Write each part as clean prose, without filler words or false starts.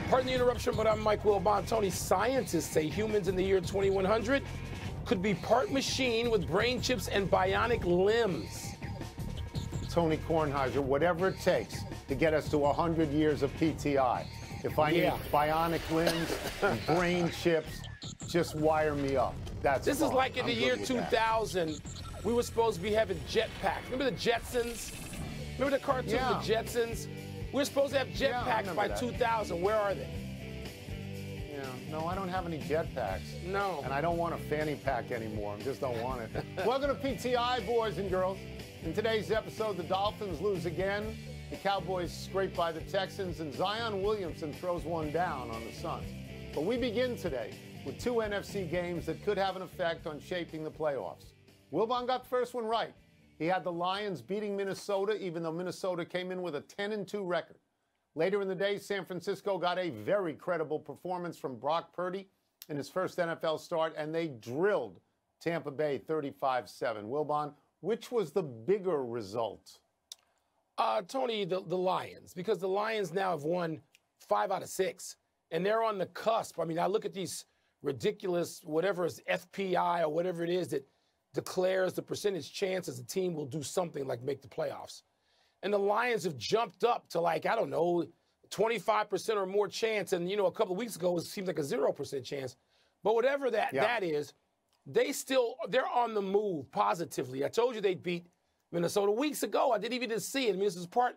Pardon the interruption, but I'm Mike Wilbon. Tony, scientists say humans in the year 2100 could be part machine with brain chips and bionic limbs. Tony Kornheiser, whatever it takes to get us to 100 years of PTI. If I need bionic limbs and brain chips, just wire me up. This is like in the year 2000, we were supposed to be having jetpacks. Remember the Jetsons? Remember the cartoon, the Jetsons? We were supposed to have jetpacks by 2000. Where are they? Yeah, no, I don't have any jetpacks. No. And I don't want a fanny pack anymore. I just don't want it. Welcome to PTI, boys and girls. In today's episode, the Dolphins lose again. The Cowboys scrape by the Texans, and Zion Williamson throws one down on the Suns. But we begin today with two NFC games that could have an effect on shaping the playoffs. Wilbon got the first one right. He had the Lions beating Minnesota, even though Minnesota came in with a 10-2 record. Later in the day, San Francisco got a very credible performance from Brock Purdy in his first NFL start, and they drilled Tampa Bay 35-7. Wilbon, which was the bigger result? Tony, the Lions, because the Lions now have won 5 out of 6, and they're on the cusp. I mean, I look at these ridiculous, whatever is FPI or whatever it is that declares the percentage chance as a team will do something like make the playoffs. And the Lions have jumped up to, like, I don't know, 25% or more chance. And, you know, a couple of weeks ago, it seemed like a 0% chance. But whatever that is, they're on the move positively. I told you they'd beat Minnesota weeks ago. I didn't even see it. I mean, this is part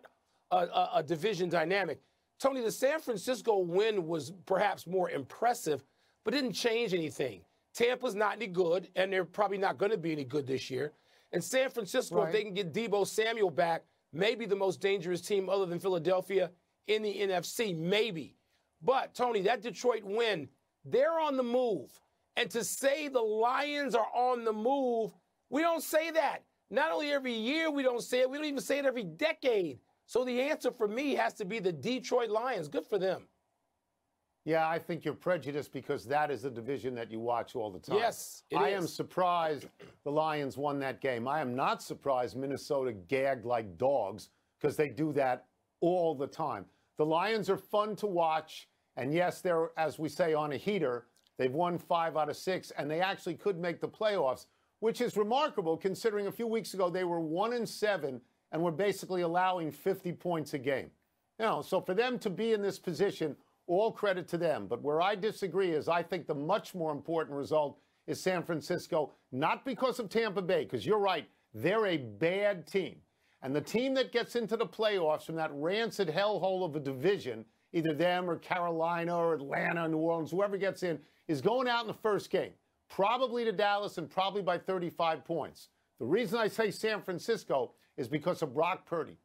a division dynamic. Tony, the San Francisco win was perhaps more impressive, but didn't change anything. Tampa's not any good, and they're probably not going to be any good this year. And San Francisco, if they can get Deebo Samuel back, maybe the most dangerous team other than Philadelphia in the NFC, maybe. But, Tony, that Detroit win, they're on the move. And to say the Lions are on the move, we don't say that. Not only every year we don't say it, we don't even say it every decade. So the answer for me has to be the Detroit Lions. Good for them. Yeah, I think you're prejudiced because that is the division that you watch all the time. Yes, it is. I am surprised the Lions won that game. I am not surprised Minnesota gagged like dogs because they do that all the time. The Lions are fun to watch, and yes, they're, as we say, on a heater. They've won 5 out of 6, and they actually could make the playoffs, which is remarkable considering a few weeks ago they were 1-7 and were basically allowing 50 points a game. You know, so for them to be in this position, all credit to them. But where I disagree is I think the much more important result is San Francisco, not because of Tampa Bay, because you're right, they're a bad team. And the team that gets into the playoffs from that rancid hellhole of a division, either them or Carolina or Atlanta, New Orleans, whoever gets in, is going out in the first game, probably to Dallas and probably by 35 points. The reason I say San Francisco is because of Brock Purdy.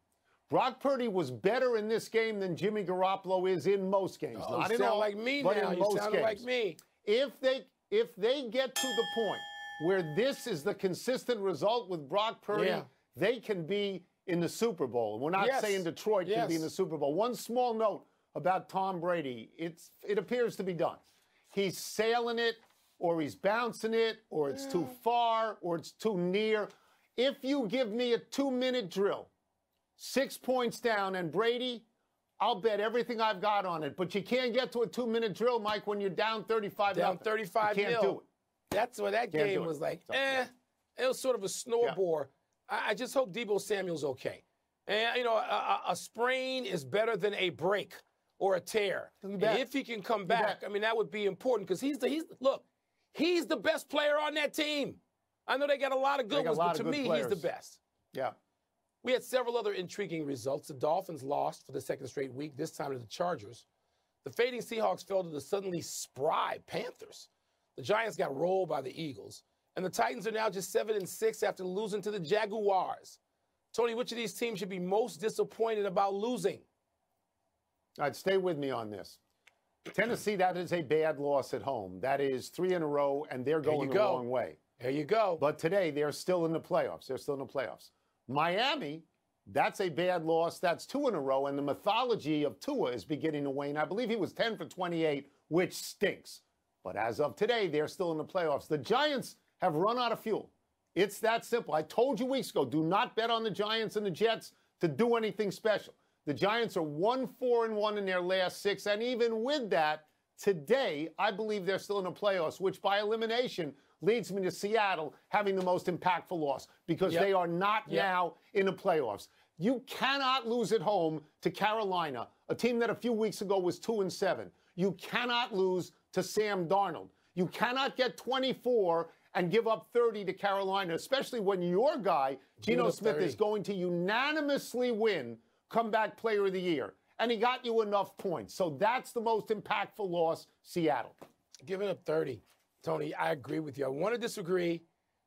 Brock Purdy was better in this game than Jimmy Garoppolo is in most games. Not in all, like me but now. in most games. Like me. If they get to the point where this is the consistent result with Brock Purdy, they can be in the Super Bowl. We're not saying Detroit can be in the Super Bowl. One small note about Tom Brady. It appears to be done. He's sailing it, or he's bouncing it, or it's too far, or it's too near. If you give me a 2-minute drill, 6 points down, and Brady, I'll bet everything I've got on it. But you can't get to a 2-minute drill, Mike, when you're down 35. Down 35 You can't do it. That's what that game was like. It was sort of a snowball. I just hope Deebo Samuel's okay. And, you know, a sprain is better than a break or a tear. And if he can come back, I mean, that would be important because he's the best player on that team. I know they got a lot of good ones, but to me, he's the best. Yeah. We had several other intriguing results. The Dolphins lost for the second straight week, this time to the Chargers. The fading Seahawks fell to the suddenly spry Panthers. The Giants got rolled by the Eagles. And the Titans are now just 7-6 after losing to the Jaguars. Tony, which of these teams should be most disappointed about losing? All right, stay with me on this. Tennessee, that is a bad loss at home. That is 3 in a row, and they're going the wrong way. There you go. But today, they're still in the playoffs. Miami, that's a bad loss. That's 2 in a row, and the mythology of Tua is beginning to wane. I believe he was 10 for 28, which stinks. But as of today, they're still in the playoffs. The Giants have run out of fuel. It's that simple. I told you weeks ago, do not bet on the Giants and the Jets to do anything special. The Giants are 1-4-1 in their last 6. And even with that, today, I believe they're still in the playoffs, which by elimination leads me to Seattle having the most impactful loss because they are not now in the playoffs. You cannot lose at home to Carolina, a team that a few weeks ago was 2-7. You cannot lose to Sam Darnold. You cannot get 24 and give up 30 to Carolina, especially when your guy, Geno Smith, is going to unanimously win Comeback Player of the Year. And he got you enough points. So that's the most impactful loss, Seattle. Giving up 30. Tony, I agree with you. I want to disagree.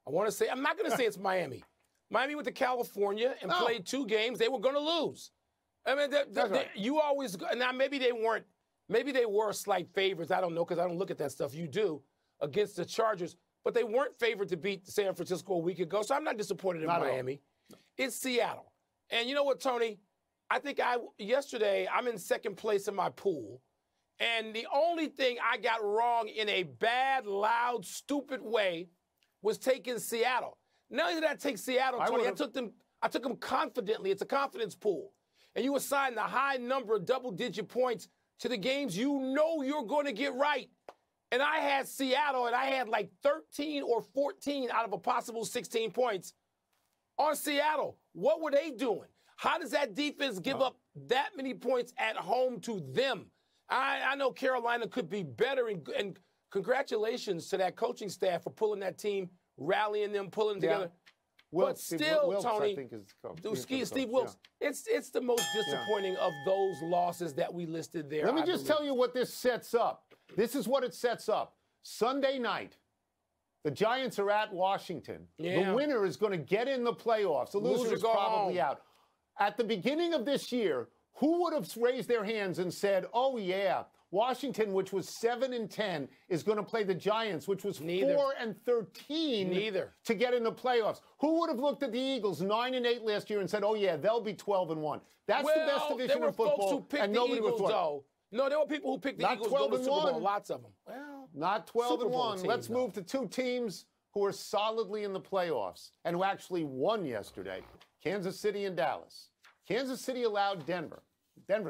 I want to say, I'm not going to say it's Miami. Miami went to California and played 2 games. They were going to lose. I mean, you always – now, maybe they weren't – maybe they were slight favorites. I don't know because I don't look at that stuff. You do against the Chargers. But they weren't favored to beat San Francisco a week ago, so I'm not disappointed in Miami. It's Seattle. And you know what, Tony? I think yesterday I'm in second place in my pool, and the only thing I got wrong in a bad, loud, stupid way was taking Seattle. Not only did I take Seattle, Tony, I took them confidently. It's a confidence pool. And you assign the high number of double-digit points to the games you know you're going to get right. And I had Seattle, and I had like 13 or 14 out of a possible 16 points on Seattle. What were they doing? How does that defense give up that many points at home to them? I know Carolina could be better, and congratulations to that coaching staff for pulling that team, rallying them, pulling them together. But still, Wilkes, Tony, Steve Wilkes, it's the most disappointing of those losses that we listed there. Let me just tell you what this sets up. This is what it sets up. Sunday night, the Giants are at Washington. The winner is going to get in the playoffs. The loser is probably out. At the beginning of this year, who would have raised their hands and said, oh, yeah, Washington, which was 7-10, is going to play the Giants, which was 4-13 to get in the playoffs? Who would have looked at the Eagles 9-8 last year and said, oh, yeah, they'll be 12-1? That's the best division in football, and nobody was for it. No, there were people who picked the Eagles to go to the Super Bowl, lots of them. Well, not 12-1. Let's move to 2 teams who are solidly in the playoffs and who actually won yesterday, Kansas City and Dallas. Kansas City allowed Denver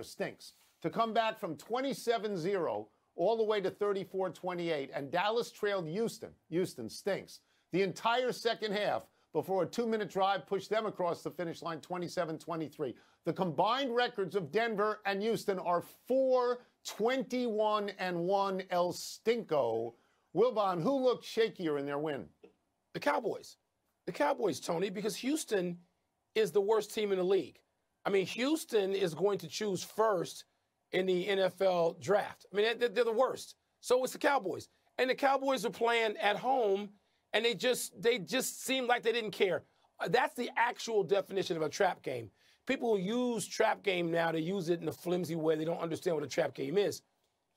stinks, to come back from 27-0 all the way to 34-28, and Dallas trailed Houston. Houston stinks. The entire second half before a 2-minute drive pushed them across the finish line 27-23. The combined records of Denver and Houston are 4-21-1 El Stinko. Wilbon, who looked shakier in their win? The Cowboys. The Cowboys, Tony, because Houston is the worst team in the league. I mean, Houston is going to choose first in the NFL draft. I mean, they're the worst. So it's the Cowboys. And the Cowboys are playing at home, and they just seem like they didn't care. That's the actual definition of a trap game. People who use trap game now, they use it in a flimsy way. They don't understand what a trap game is.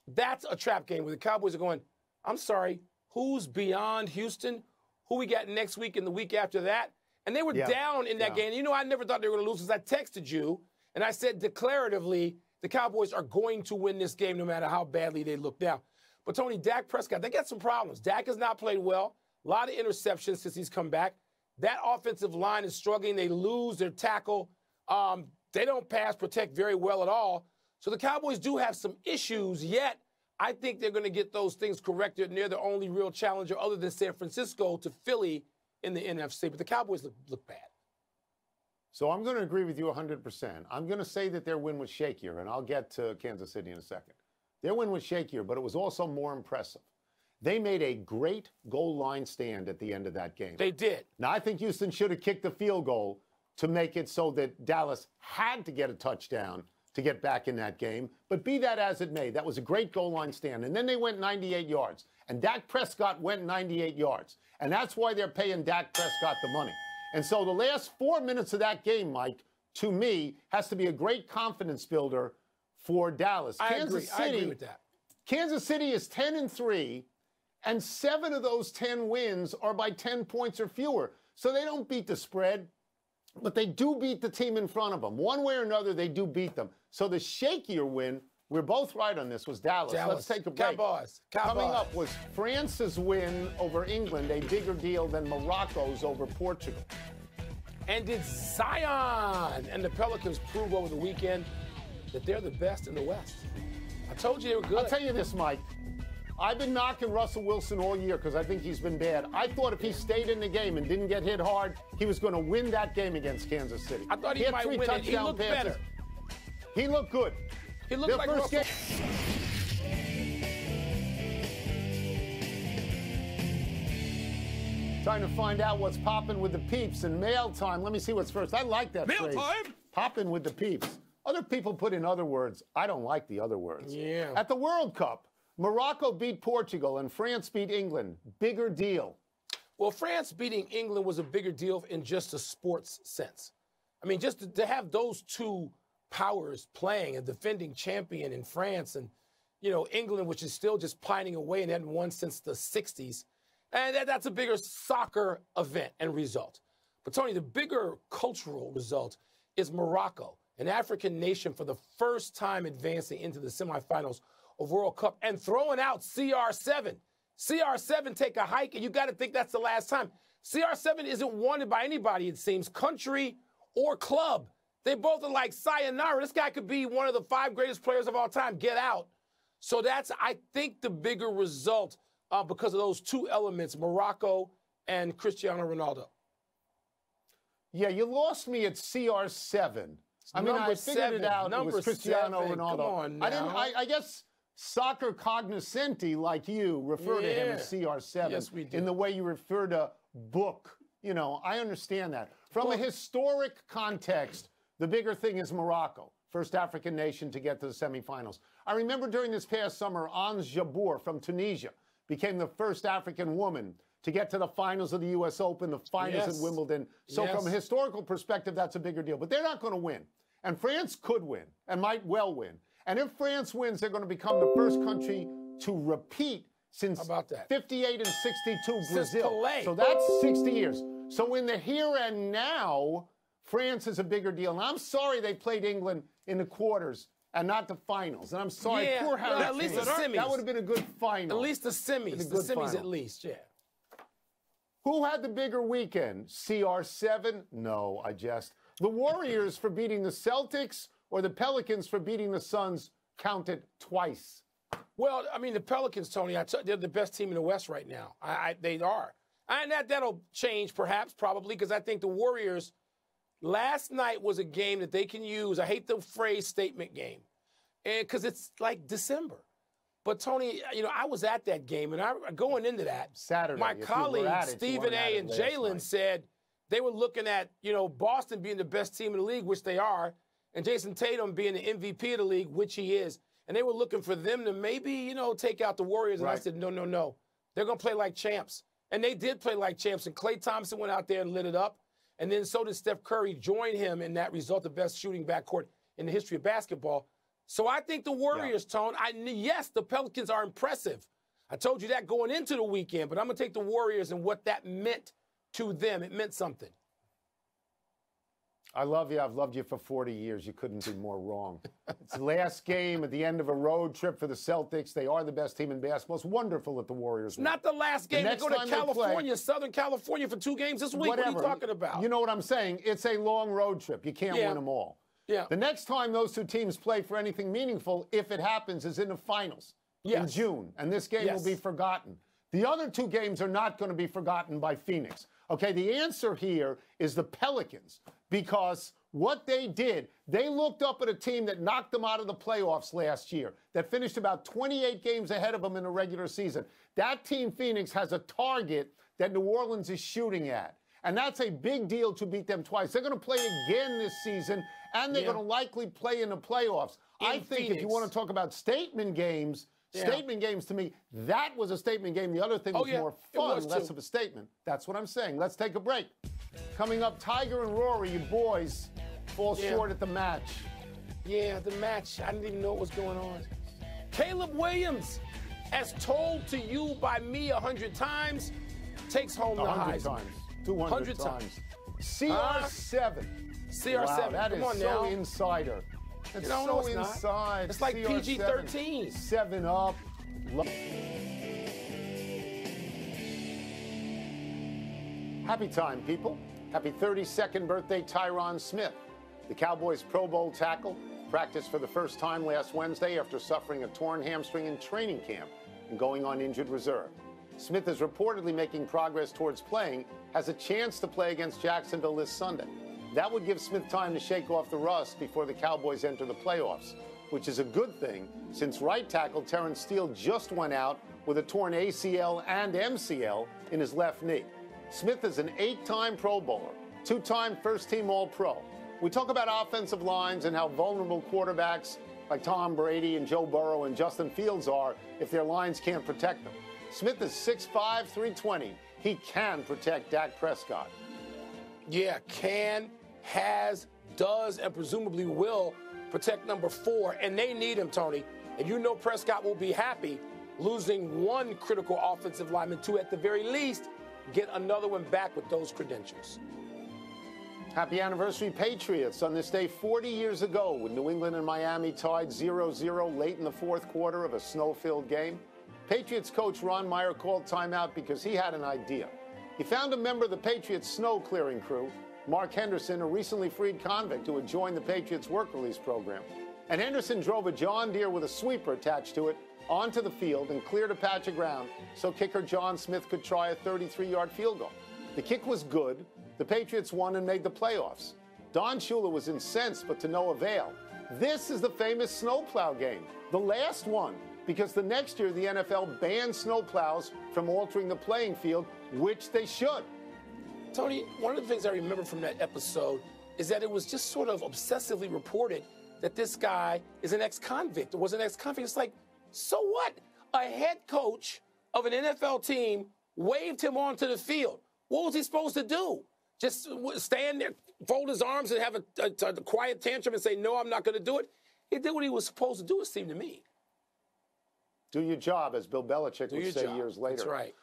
That's a trap game where the Cowboys are going, I'm sorry, who's beyond Houston? Who we got next week and the week after that? And they were down in that game. You know, I never thought they were going to lose because I texted you, and I said declaratively the Cowboys are going to win this game no matter how badly they look now. But, Tony, Dak Prescott, they got some problems. Dak has not played well. A lot of interceptions since he's come back. That offensive line is struggling. They lose their tackle. They don't pass protect very well at all. So the Cowboys do have some issues, yet I think they're going to get those things corrected, and they're the only real challenger other than San Francisco to Philly in the NFC. But the Cowboys look bad. So I'm going to agree with you 100%. I'm going to say that their win was shakier, and I'll get to Kansas City in a second. Their win was shakier, but it was also more impressive. They made a great goal line stand at the end of that game. They did. Now, I think Houston should have kicked the field goal to make it so that Dallas had to get a touchdown to get back in that game. But be that as it may, that was a great goal line stand. And then they went 98 yards. And Dak Prescott went 98 yards. And that's why they're paying Dak Prescott the money. And so the last 4 minutes of that game, Mike, to me, has to be a great confidence builder for Dallas. I agree with that. Kansas City is 10-3, and 7 of those 10 wins are by 10 points or fewer. So they don't beat the spread, but they do beat the team in front of them. One way or another, they do beat them. So the shakier win, we're both right on this, was Dallas. Let's take a break. Cowboys. Coming up was France's win over England, a bigger deal than Morocco's over Portugal. And did Zion and the Pelicans prove over the weekend that they're the best in the West. I told you they were good. I'll tell you this, Mike. I've been knocking Russell Wilson all year because I think he's been bad. I thought if he stayed in the game and didn't get hit hard, he was going to win that game against Kansas City. I thought he might win it. He looked better. He looked good. He looked like Russell. Time to find out what's popping with the peeps and mail time. Let me see what's first. I like that mail phrase. Time? Popping with the peeps. Other people put in other words. I don't like the other words. Yeah. At the World Cup, Morocco beat Portugal and France beat England. Bigger deal. Well, France beating England was a bigger deal in just a sports sense. I mean, just to have those two powers playing, a defending champion in France and, you know, England, which is still just pining away and hadn't won since the 60s. And that's a bigger soccer event and result. But, Tony, the bigger cultural result is Morocco, an African nation for the first time advancing into the semifinals of World Cup and throwing out CR7. CR7 take a hike, and you got to think that's the last time. CR7 isn't wanted by anybody, it seems, country or club. They both are like, sayonara. This guy could be one of the 5 greatest players of all time. Get out. So that's, I think, the bigger result because of those two elements, Morocco and Cristiano Ronaldo. Yeah, you lost me at CR7. I mean, I figured it out. It was Cristiano Ronaldo. Come on now. I guess soccer cognoscenti like you refer to him as CR7. Yes, we do. In the way you refer to book. You know, I understand that. From a historic context, the bigger thing is Morocco, first African nation to get to the semifinals. I remember during this past summer, Ons Jabeur from Tunisia became the first African woman to get to the finals of the U.S. Open, the finals at Wimbledon. So from a historical perspective, that's a bigger deal. But they're not going to win. And France could win and might well win. And if France wins, they're going to become the first country to repeat since 58 and 62 Brazil. So that's 60 years. So in the here and now, France is a bigger deal. And I'm sorry they played England in the quarters and not the finals. And I'm sorry, poor Harry Kane. At least the semis. That would have been a good final. At least the semis. The semis at least, yeah. Who had the bigger weekend? CR7? No, I jest. The Warriors for beating the Celtics or the Pelicans for beating the Suns counted twice? Well, I mean, the Pelicans, Tony, they're the best team in the West right now. They are. And that'll change perhaps, probably, because I think the Warriors, last night was a game that they can use. I hate the phrase statement game, because it's like December. But, Tony, you know, I was at that game, and going into that, Saturday, my colleagues, Stephen A. and Jalen, said they were looking at, you know, Boston being the best team in the league, which they are, and Jason Tatum being the MVP of the league, which he is. And they were looking for them to maybe, you know, take out the Warriors. And I said, no, no, no. They're going to play like champs. And they did play like champs. And Klay Thompson went out there and lit it up. And then so did Steph Curry, join him in that result, the best shooting backcourt in the history of basketball. So I think the Warriors, Tone, yes, the Pelicans are impressive. I told you that going into the weekend, but I'm going to take the Warriors and what that meant to them. It meant something. I love you. I've loved you for 40 years. You couldn't be more wrong. It's the last game at the end of a road trip for the Celtics. They are the best team in basketball. It's wonderful that the Warriors win. Not the last game. They go to California, Southern California for 2 games this week. Whatever. What are you talking about? You know what I'm saying? It's a long road trip. You can't win them all. Yeah. The next time those two teams play for anything meaningful, if it happens, is in the finals in June. And this game will be forgotten. The other 2 games are not going to be forgotten by Phoenix. Okay, the answer here is the Pelicans, because what they did, they looked up at a team that knocked them out of the playoffs last year, that finished about 28 games ahead of them in the regular season. That team, Phoenix, has a target that New Orleans is shooting at. And that's a big deal to beat them twice. They're going to play again this season, and they're going to likely play in the playoffs. I think if you want to talk about statement games, statement games to me, that was a statement game. The other thing was more fun, less of a statement. That's what I'm saying. Let's take a break. Coming up, Tiger and Rory, you boys, fall short at the match. Yeah, the match. I didn't even know what was going on. Caleb Williams, as told to you by me 100 times, takes home the Heisman. 100 times. 200 times. CR7. CR7. Wow, that Come is on so now. insider. It's no, so it's inside. Not. It's like CR7. PG-13. 7 Up. Happy time, people. Happy 32nd birthday, Tyron Smith, the Cowboys Pro Bowl tackle practiced for the first time last Wednesday after suffering a torn hamstring in training camp and going on injured reserve. Smith is reportedly making progress towards playing, has a chance to play against Jacksonville this Sunday. That would give Smith time to shake off the rust before the Cowboys enter the playoffs, which is a good thing since right tackle Terrence Steele just went out with a torn ACL and MCL in his left knee. Smith is an 8-time Pro Bowler, 2-time first-team All-Pro. We talk about offensive lines and how vulnerable quarterbacks like Tom Brady and Joe Burrow and Justin Fields are if their lines can't protect them. Smith is 6'5", 320. He can protect Dak Prescott. Yeah, can, has, does, and presumably will protect number 4, and they need him, Tony. And you know Prescott will be happy losing one critical offensive lineman to, at the very least, get another one back with those credentials. Happy anniversary, Patriots. On this day 40 years ago, when New England and Miami tied 0-0 late in the fourth quarter of a snow-filled game, Patriots coach Ron Meyer called timeout because he had an idea. He found a member of the Patriots snow-clearing crew, Mark Henderson, a recently freed convict who had joined the Patriots work release program. And Henderson drove a John Deere with a sweeper attached to it onto the field and cleared a patch of ground so kicker John Smith could try a 33-yard field goal. The kick was good. The Patriots won and made the playoffs. Don Shula was incensed, but to no avail. This is the famous snowplow game, the last one, because the next year the NFL banned snowplows from altering the playing field, which they should. Tony, one of the things I remember from that episode is that it was just sort of obsessively reported that this guy is an ex-convict or was an ex-convict. It's like, so what? A head coach of an NFL team waved him onto the field. What was he supposed to do? Just stand there, fold his arms, and have a quiet tantrum and say, no, I'm not going to do it? He did what he was supposed to do, it seemed to me. Do your job, as Bill Belichick would say years later. That's right.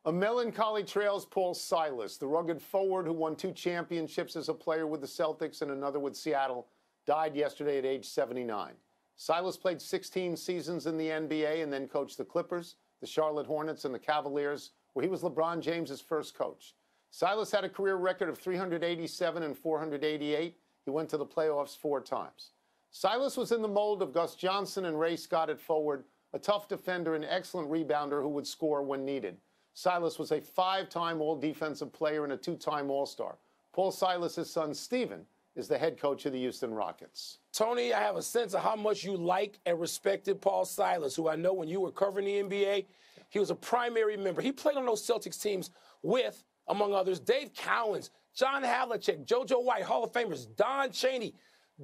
A melancholy trails Paul Silas, the rugged forward who won 2 championships as a player with the Celtics and another with Seattle, died yesterday at age 79. Silas played 16 seasons in the NBA and then coached the Clippers, the Charlotte Hornets, and the Cavaliers, where he was LeBron James's first coach. Silas had a career record of 387 and 488. He went to the playoffs 4 times. Silas was in the mold of Gus Johnson and Ray Scott at forward, a tough defender and excellent rebounder who would score when needed. Silas was a 5-time All-Defensive Player and a 2-time All-Star. Paul Silas's son, Steven, is the head coach of the Houston Rockets. Tony, I have a sense of how much you like and respected Paul Silas, who I know when you were covering the NBA, he was a primary member. He played on those Celtics teams with, among others, Dave Cowens, John Havlicek, JoJo White, Hall of Famers, Don Chaney,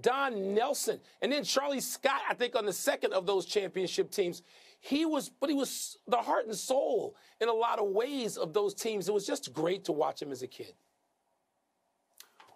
Don Nelson, and then Charlie Scott, I think, on the second of those championship teams. He was the heart and soul in a lot of ways of those teams. It was just great to watch him as a kid.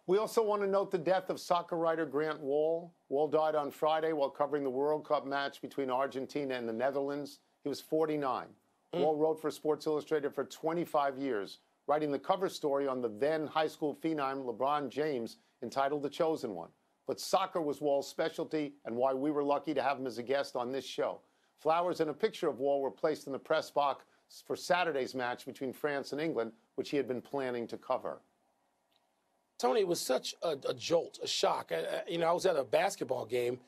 We also want to note the death of soccer writer Grant Wahl. Wahl died on Friday while covering the World Cup match between Argentina and the Netherlands. He was 49. Wahl wrote for Sports Illustrated for 25 years, writing the cover story on the then high school phenom LeBron James entitled The Chosen One. But soccer was Wahl's specialty and why we were lucky to have him as a guest on this show. Flowers and a picture of Wahl were placed in the press box for Saturday's match between France and England, which he had been planning to cover. Tony, it was such a jolt, a shock. I was at a basketball game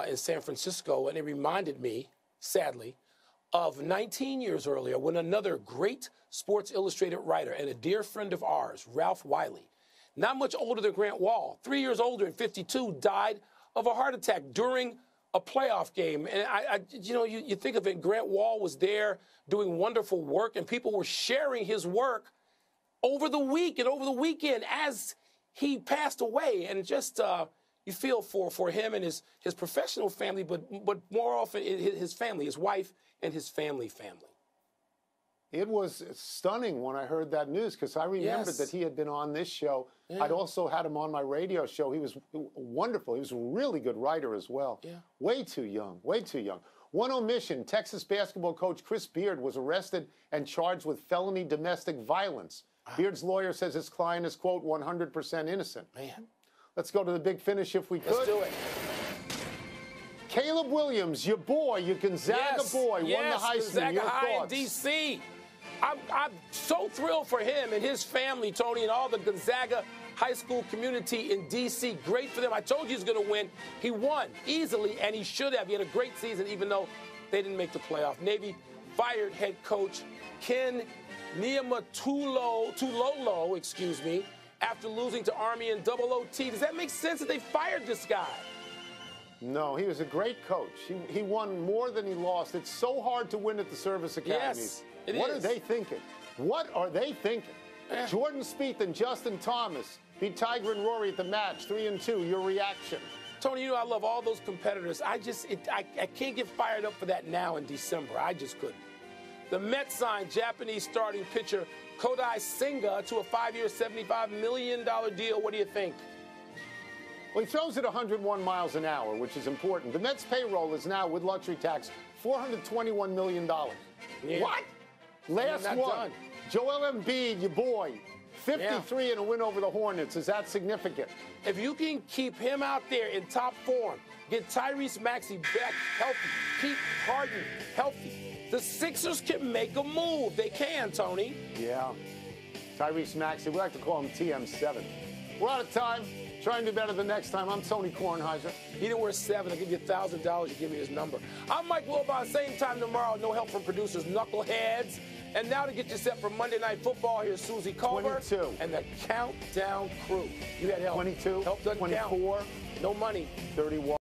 in San Francisco, and it reminded me, sadly, of 19 years earlier when another great Sports Illustrated writer and a dear friend of ours, Ralph Wiley, not much older than Grant Wahl, 3 years older at 52, died of a heart attack during a playoff game. And you think of it, Grant Wahl was there doing wonderful work, and people were sharing his work over the week and over the weekend as he passed away. And just you feel for him and his professional family, but more often his family, his wife and his family. It was stunning when I heard that news because I remembered that he had been on this show. Yeah. I'd also had him on my radio show. He was wonderful. He was a really good writer as well. Yeah. Way too young, way too young. One omission, Texas basketball coach Chris Beard was arrested and charged with felony domestic violence. Beard's lawyer says his client is, quote, 100% innocent. Man. Let's go to the big finish if we could. Let's do it. Caleb Williams, your boy, your Gonzaga boy, won the Heisman. Gonzaga your High thoughts? in D.C. I'm so thrilled for him and his family, Tony, and all the Gonzaga high school community in D.C. Great for them. I told you he's going to win. He won easily, and he should have. He had a great season, even though they didn't make the playoff. Navy fired head coach Ken Niumatalolo, after losing to Army in double OT. Does that make sense that they fired this guy? No, he was a great coach. He won more than he lost. It's so hard to win at the service academies. Yes, what are they thinking? What are they thinking? Jordan Spieth and Justin Thomas beat Tiger and Rory at the match, 3-2. Your reaction? Tony, you know I love all those competitors. I can't get fired up for that now in December. I just couldn't. The Mets signed Japanese starting pitcher Kodai Senga to a 5-year, $75 million deal. What do you think? Well, he throws at 101 miles an hour, which is important. The Mets' payroll is now, with luxury tax, $421 million. Yeah. What? Last one. Done. Joel Embiid, your boy, 53 and a win over the Hornets. Is that significant? If you can keep him out there in top form, get Tyrese Maxey back healthy, keep Harden healthy, the Sixers can make a move. They can, Tony. Yeah. Tyrese Maxey, we like to call him TM7. We're out of time. Try and do better the next time. I'm Tony Kornheiser. He didn't wear 7. I'll give you $1,000. You give me his number. I'm Mike Wilbon. Same time tomorrow. No help from producers, Knuckleheads. And now to get you set for Monday Night Football, here's Susie Culver 22. and the Countdown Crew. You had help. 22. Help doesn't 24. count. No money. 31.